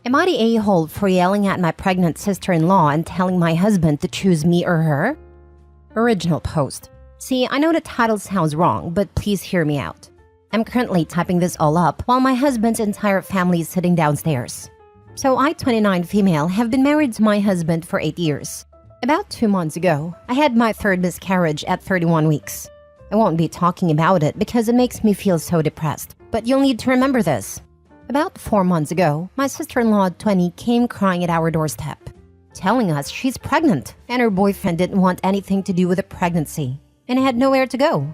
Am I the a-hole for yelling at my pregnant sister-in-law and telling my husband to choose me or her? Original post. See, I know the title sounds wrong, but please hear me out. I'm currently typing this all up while my husband's entire family is sitting downstairs. So I, 29 female, have been married to my husband for 8 years. About 2 months ago, I had my third miscarriage at 31 weeks. I won't be talking about it because it makes me feel so depressed, but you'll need to remember this. About 4 months ago, my sister-in-law, 20, came crying at our doorstep, telling us she's pregnant and her boyfriend didn't want anything to do with the pregnancy and had nowhere to go.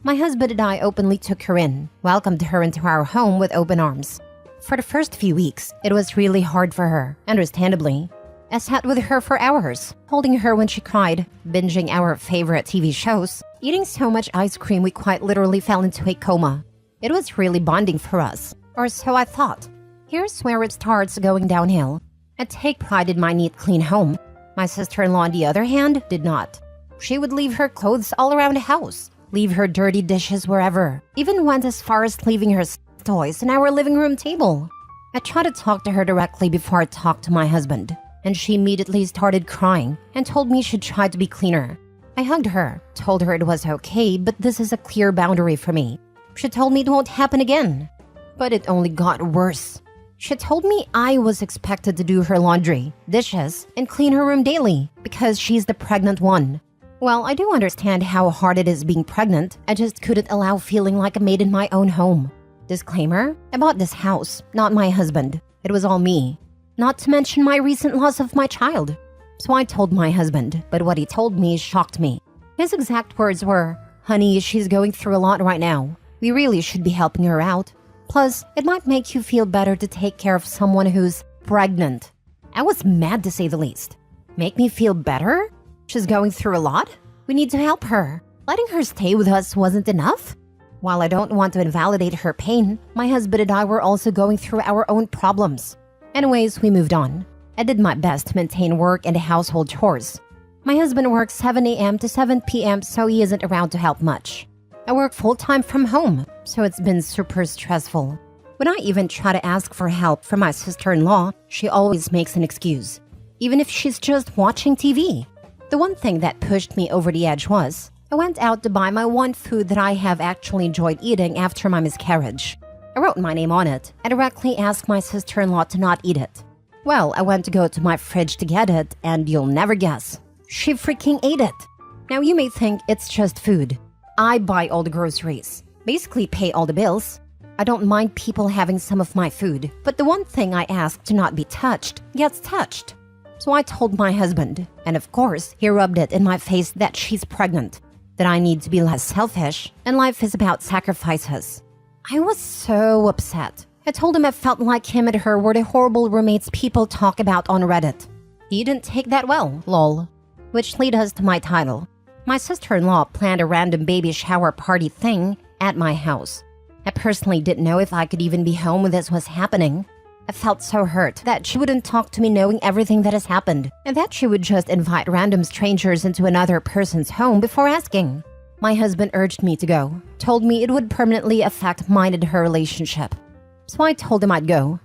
My husband and I openly took her in, welcomed her into our home with open arms. For the first few weeks, it was really hard for her, understandably. I sat with her for hours, holding her when she cried, binging our favorite TV shows, eating so much ice cream we quite literally fell into a coma. It was really bonding for us, or so I thought. Here's where it starts going downhill. I take pride in my neat, clean home. My sister-in-law, on the other hand, did not. She would leave her clothes all around the house, leave her dirty dishes wherever, even went as far as leaving her toys on our living room table. I tried to talk to her directly before I talked to my husband, and she immediately started crying and told me she'd try to be cleaner. I hugged her, told her it was okay, but this is a clear boundary for me. She told me it won't happen again. But it only got worse. She told me I was expected to do her laundry, dishes, and clean her room daily because she's the pregnant one. Well, I do understand how hard it is being pregnant. I just couldn't allow feeling like a maid in my own home. Disclaimer, I bought this house, not my husband. It was all me. Not to mention my recent loss of my child. So I told my husband, but what he told me shocked me. His exact words were, "Honey, she's going through a lot right now. We really should be helping her out. Plus, it might make you feel better to take care of someone who's pregnant." I was mad to say the least. Make me feel better? She's going through a lot? We need to help her. Letting her stay with us wasn't enough? While I don't want to invalidate her pain, my husband and I were also going through our own problems. Anyways, we moved on. I did my best to maintain work and household chores. My husband works 7 a.m. to 7 p.m., so he isn't around to help much. I work full-time from home, so it's been super stressful. When I even try to ask for help from my sister-in-law, she always makes an excuse, even if she's just watching TV. The one thing that pushed me over the edge was, I went out to buy my one food that I have actually enjoyed eating after my miscarriage. I wrote my name on it and directly asked my sister-in-law to not eat it. Well, I went to go to my fridge to get it, and you'll never guess, she freaking ate it. Now you may think it's just food. I buy all the groceries, basically pay all the bills. I don't mind people having some of my food, but the one thing I ask to not be touched gets touched. So I told my husband, and of course, he rubbed it in my face that she's pregnant, that I need to be less selfish, and life is about sacrifices. I was so upset. I told him I felt like him and her were the horrible roommates people talk about on Reddit. He didn't take that well, lol. Which leads us to my title. My sister-in-law planned a random baby shower party thing at my house. I personally didn't know if I could even be home when this was happening. I felt so hurt that she wouldn't talk to me knowing everything that has happened, and that she would just invite random strangers into another person's home before asking. My husband urged me to go, told me it would permanently affect mine and her relationship. So I told him I'd go.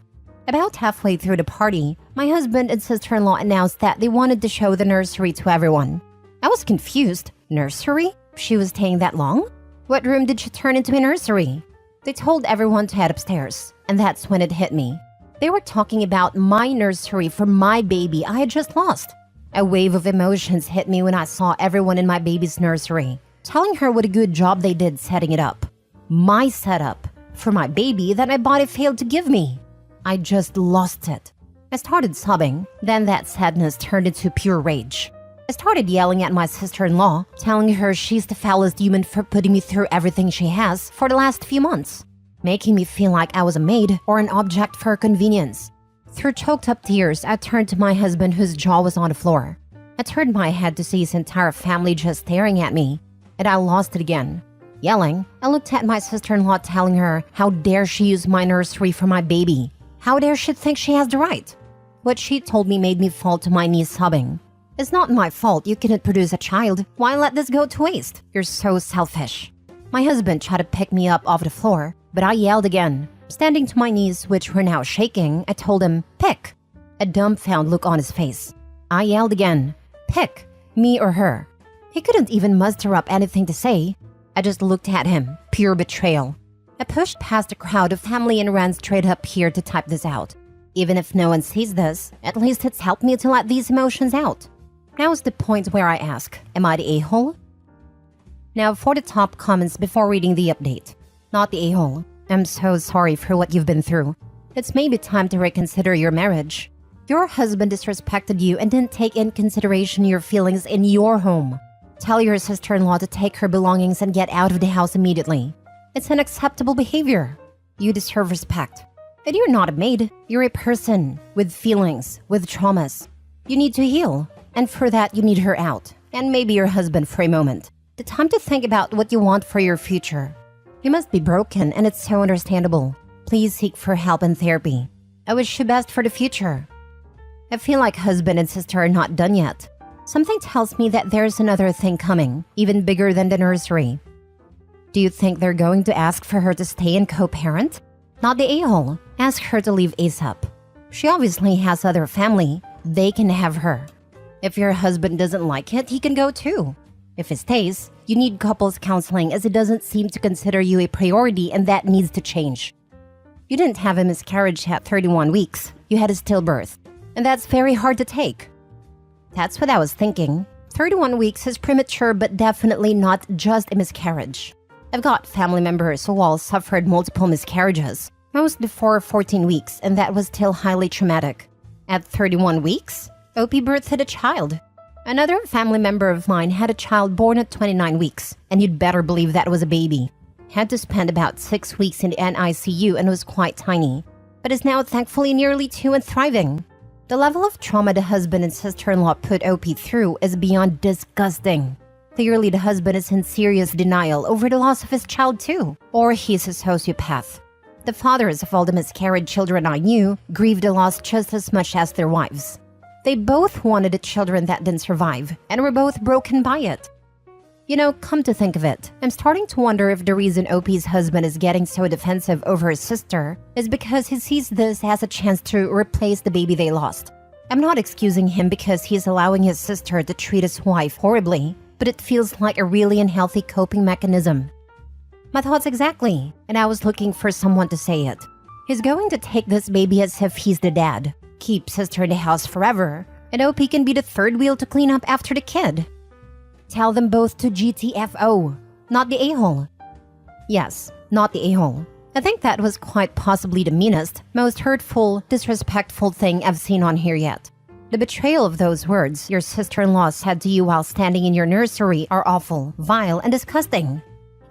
About halfway through the party, my husband and sister-in-law announced that they wanted to show the nursery to everyone. I was confused. Nursery? She was staying that long? What room did she turn into a nursery? They told everyone to head upstairs, and that's when it hit me. They were talking about my nursery for my baby I had just lost. A wave of emotions hit me when I saw everyone in my baby's nursery, telling her what a good job they did setting it up. My setup for my baby that my body failed to give me. I just lost it. I started sobbing, then that sadness turned into pure rage. I started yelling at my sister-in-law, telling her she's the foulest human for putting me through everything she has for the last few months, making me feel like I was a maid or an object for her convenience. Through choked-up tears, I turned to my husband whose jaw was on the floor. I turned my head to see his entire family just staring at me, and I lost it again. Yelling, I looked at my sister-in-law telling her how dare she use my nursery for my baby. How dare she think she has the right? What she told me made me fall to my knees sobbing. It's not my fault you couldn't produce a child. Why let this go to waste? You're so selfish. My husband tried to pick me up off the floor, but I yelled again. Standing to my knees, which were now shaking, I told him, pick. a dumbfounded look on his face. I yelled again, "Pick, me or her." He couldn't even muster up anything to say. I just looked at him, pure betrayal. I pushed past a crowd of family and ran straight up here to type this out. Even if no one sees this, at least it's helped me to let these emotions out. Now is the point where I ask, am I the a-hole? Now for the top comments before reading the update. Not the a-hole. I'm so sorry for what you've been through. It's maybe time to reconsider your marriage. Your husband disrespected you and didn't take in consideration your feelings in your home. Tell your sister-in-law to take her belongings and get out of the house immediately. It's unacceptable behavior. You deserve respect. And you're not a maid. You're a person with feelings, with traumas. You need to heal. And for that, you need her out. And maybe your husband for a moment. The time to think about what you want for your future. You must be broken, and it's so understandable. Please seek for help and therapy. I wish you best for the future. I feel like husband and sister are not done yet. Something tells me that there's another thing coming, even bigger than the nursery. Do you think they're going to ask for her to stay and co-parent? Not the a-hole. Ask her to leave ASAP. She obviously has other family. They can have her. If your husband doesn't like it, he can go too. If he stays, you need couples counseling as it doesn't seem to consider you a priority, and that needs to change. You didn't have a miscarriage at 31 weeks. You had a stillbirth. And that's very hard to take. That's what I was thinking. 31 weeks is premature, but definitely not just a miscarriage. I've got family members who all suffered multiple miscarriages, most before 14 weeks, and that was still highly traumatic. At 31 weeks, OP birthed a child. Another family member of mine had a child born at 29 weeks, and you'd better believe that was a baby. Had to spend about 6 weeks in the NICU and was quite tiny, but is now thankfully nearly 2 and thriving. The level of trauma the husband and sister-in-law put OP through is beyond disgusting. Clearly the husband is in serious denial over the loss of his child too, or he's a sociopath. The fathers of all the miscarried children I knew grieved the loss just as much as their wives. They both wanted the children that didn't survive, and were both broken by it. You know, come to think of it, I'm starting to wonder if the reason OP's husband is getting so defensive over his sister is because he sees this as a chance to replace the baby they lost. I'm not excusing him because he's allowing his sister to treat his wife horribly, but it feels like a really unhealthy coping mechanism. My thoughts exactly, and I was looking for someone to say it. He's going to take this baby as if he's the dad, keep sister in the house forever, and OP can be the third wheel to clean up after the kid. Tell them both to GTFO, not the a-hole. Yes, not the a-hole. I think that was quite possibly the meanest, most hurtful, disrespectful thing I've seen on here yet. The betrayal of those words your sister-in-law said to you while standing in your nursery are awful, vile, and disgusting.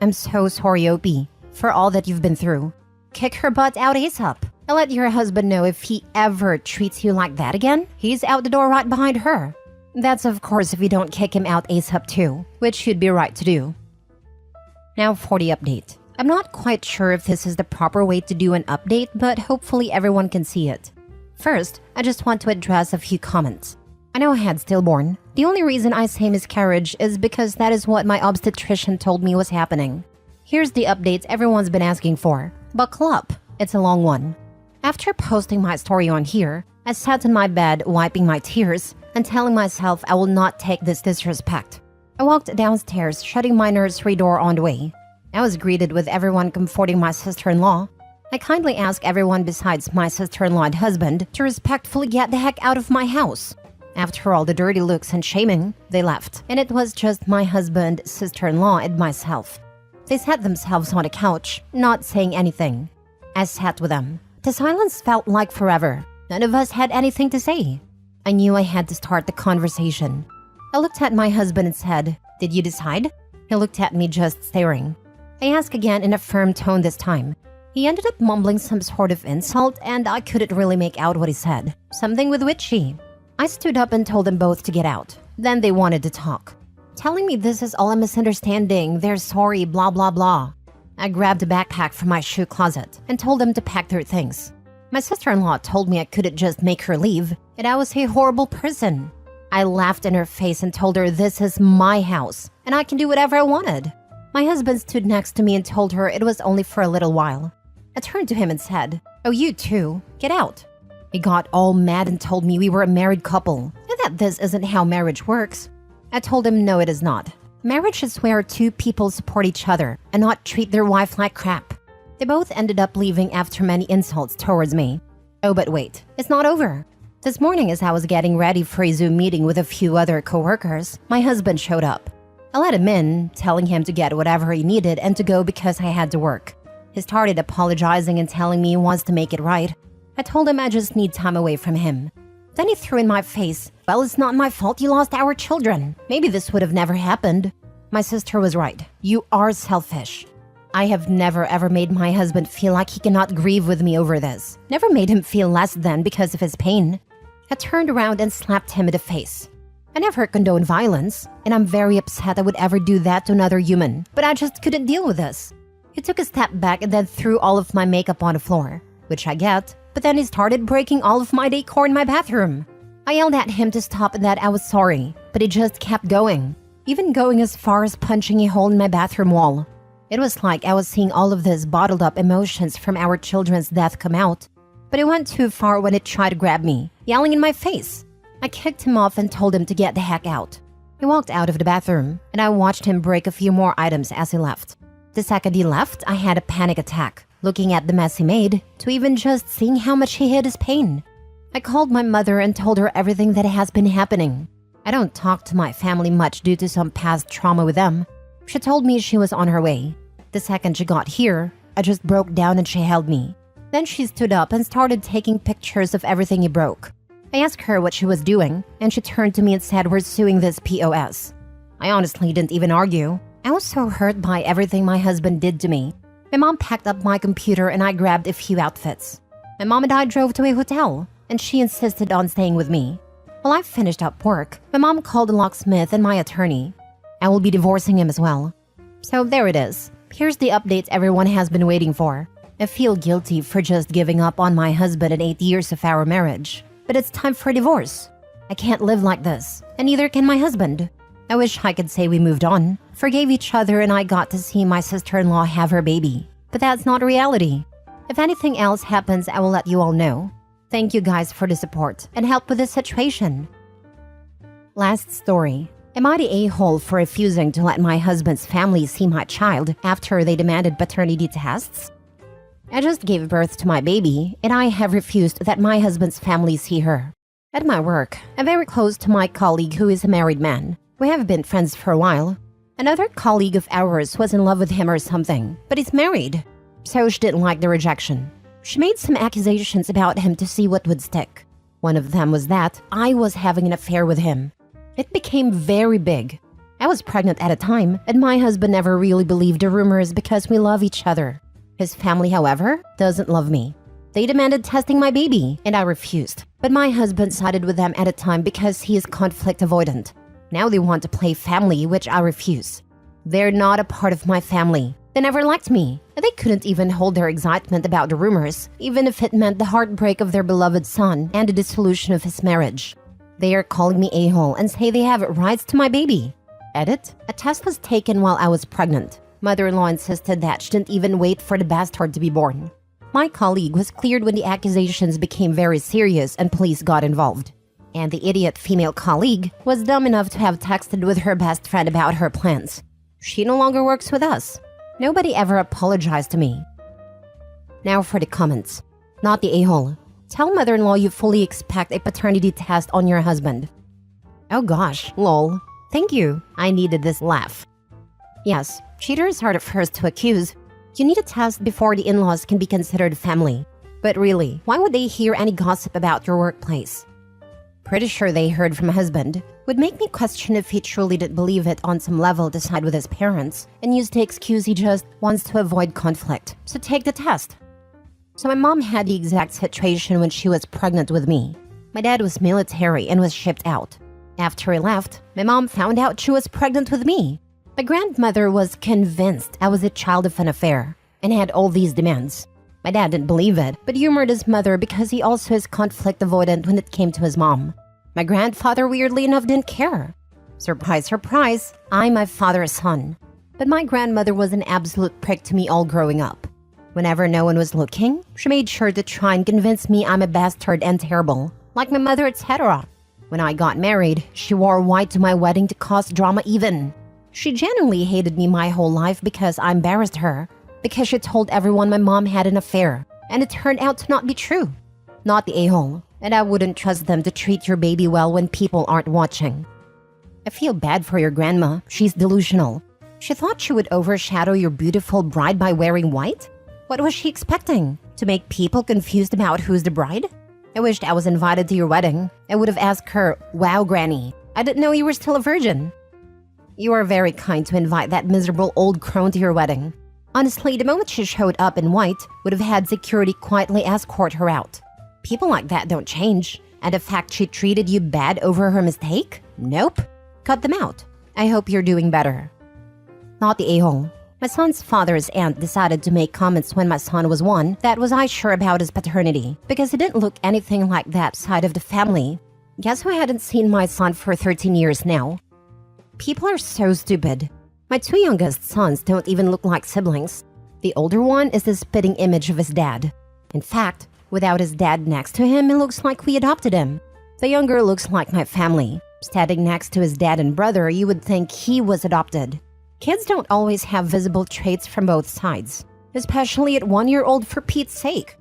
I'm so sorry, OP, for all that you've been through. Kick her butt out ASAP. And let your husband know if he ever treats you like that again, he's out the door right behind her. That's of course if you don't kick him out ASAP too, which you'd be right to do. Now for the update. I'm not quite sure if this is the proper way to do an update, but hopefully everyone can see it. First, I just want to address a few comments. I know I had stillborn. The only reason I say miscarriage is because that is what my obstetrician told me was happening. Here's the updates everyone's been asking for. Buckle up, it's a long one. After posting my story on here, I sat in my bed wiping my tears and telling myself I will not take this disrespect. I walked downstairs, shutting my nursery door on the way. I was greeted with everyone comforting my sister-in-law. I kindly asked everyone besides my sister-in-law and husband to respectfully get the heck out of my house. After all the dirty looks and shaming, they left, and it was just my husband, sister-in-law, and myself. They sat themselves on a couch, not saying anything. I sat with them. The silence felt like forever. None of us had anything to say. I knew I had to start the conversation. I looked at my husband and said, "Did you decide?" He looked at me just staring. I asked again in a firm tone this time. He ended up mumbling some sort of insult, and I couldn't really make out what he said. Something with witchy. I stood up and told them both to get out. Then they wanted to talk, telling me this is all a misunderstanding, they're sorry, blah blah blah. I grabbed a backpack from my shoe closet and told them to pack their things. My sister-in-law told me I couldn't just make her leave, and I was a horrible person. I laughed in her face and told her this is my house, and I can do whatever I wanted. My husband stood next to me and told her it was only for a little while. I turned to him and said, "Oh, you too, get out." He got all mad and told me we were a married couple and that this isn't how marriage works. I told him no, it is not. Marriage is where two people support each other and not treat their wife like crap. They both ended up leaving after many insults towards me. Oh, but wait, it's not over. This morning, as I was getting ready for a Zoom meeting with a few other coworkers, my husband showed up. I let him in, telling him to get whatever he needed and to go because I had to work. He started apologizing and telling me he wants to make it right. I told him I just need time away from him. Then he threw in my face, "Well, it's not my fault you lost our children. Maybe this would have never happened." My sister was right. You are selfish. I have never ever made my husband feel like he cannot grieve with me over this. Never made him feel less than because of his pain. I turned around and slapped him in the face. I never condone violence, and I'm very upset I would ever do that to another human, but I just couldn't deal with this. He took a step back and then threw all of my makeup on the floor, which I get, but then he started breaking all of my decor in my bathroom. I yelled at him to stop and that I was sorry, but he just kept going, even going as far as punching a hole in my bathroom wall. It was like I was seeing all of these bottled up emotions from our children's death come out. But it went too far when it tried to grab me, yelling in my face. I kicked him off and told him to get the heck out. He walked out of the bathroom, and I watched him break a few more items as he left. The second he left, I had a panic attack, looking at the mess he made, to even just seeing how much he hid his pain. I called my mother and told her everything that has been happening. I don't talk to my family much due to some past trauma with them. She told me she was on her way. The second she got here, I just broke down and she held me. Then she stood up and started taking pictures of everything he broke. I asked her what she was doing, and she turned to me and said, "We're suing this POS." I honestly didn't even argue. I was so hurt by everything my husband did to me. My mom packed up my computer and I grabbed a few outfits. My mom and I drove to a hotel, and she insisted on staying with me. While I finished up work, my mom called the locksmith and my attorney. I will be divorcing him as well. So there it is. Here's the update everyone has been waiting for. I feel guilty for just giving up on my husband in 8 years of our marriage. But it's time for a divorce. I can't live like this, and neither can my husband. I wish I could say we moved on, forgave each other, and I got to see my sister-in-law have her baby. But that's not reality. If anything else happens, I will let you all know. Thank you guys for the support and help with this situation. Last story. Am I the a-hole for refusing to let my husband's family see my child after they demanded paternity tests? I just gave birth to my baby, and I have refused that my husband's family see her. At my work, I'm very close to my colleague who is a married man. We have been friends for a while. Another colleague of ours was in love with him or something, but he's married. So she didn't like the rejection. She made some accusations about him to see what would stick. One of them was that I was having an affair with him. It became very big. I was pregnant at a time, and my husband never really believed the rumors because we love each other. His family, however, doesn't love me. They demanded testing my baby, and I refused. But my husband sided with them at a time because he is conflict avoidant. Now they want to play family, which I refuse. They're not a part of my family. They never liked me, and they couldn't even hold their excitement about the rumors, even if it meant the heartbreak of their beloved son and the dissolution of his marriage. They are calling me a-hole and say they have rights to my baby. Edit: a test was taken while I was pregnant. Mother-in-law insisted that she didn't even wait for the bastard to be born. My colleague was cleared when the accusations became very serious and police got involved. And the idiot female colleague was dumb enough to have texted with her best friend about her plans. She no longer works with us. Nobody ever apologized to me. Now for the comments. Not the a-hole. Tell mother-in-law you fully expect a paternity test on your husband. Oh gosh, lol. Thank you. I needed this laugh. Yes, cheaters are the first to accuse. You need a test before the in-laws can be considered family. But really, why would they hear any gossip about your workplace? Pretty sure they heard from a husband. Would make me question if he truly did believe it on some level to side with his parents and use the excuse he just wants to avoid conflict. So take the test. So my mom had the exact situation when she was pregnant with me. My dad was military and was shipped out. After he left, my mom found out she was pregnant with me. My grandmother was convinced I was a child of an affair and had all these demands. My dad didn't believe it, but humored his mother because he also is conflict avoidant when it came to his mom. My grandfather, weirdly enough, didn't care. Surprise, surprise, I'm my father's son. But my grandmother was an absolute prick to me all growing up. Whenever no one was looking, she made sure to try and convince me I'm a bastard and terrible, like my mother, etc. When I got married, she wore white to my wedding to cause drama even. She genuinely hated me my whole life because I embarrassed her, because she told everyone my mom had an affair, and it turned out to not be true. Not the a-hole, and I wouldn't trust them to treat your baby well when people aren't watching. I feel bad for your grandma. She's delusional. She thought she would overshadow your beautiful bride by wearing white? What was she expecting? To make people confused about who's the bride? I wished I was invited to your wedding. I would have asked her, "Wow, Granny, I didn't know you were still a virgin." You are very kind to invite that miserable old crone to your wedding. Honestly, the moment she showed up in white, would have had security quietly escort her out. People like that don't change. And the fact she treated you bad over her mistake? Nope. Cut them out. I hope you're doing better. Not the a-hole. My son's father's aunt decided to make comments when my son was 1 that was I sure about his paternity, because he didn't look anything like that side of the family. Guess who hadn't seen my son for 13 years now? People are so stupid. My 2 youngest sons don't even look like siblings. The older one is the spitting image of his dad. In fact, without his dad next to him, it looks like we adopted him. The younger looks like my family. Standing next to his dad and brother, you would think he was adopted. Kids don't always have visible traits from both sides, especially at 1-year-old for Pete's sake.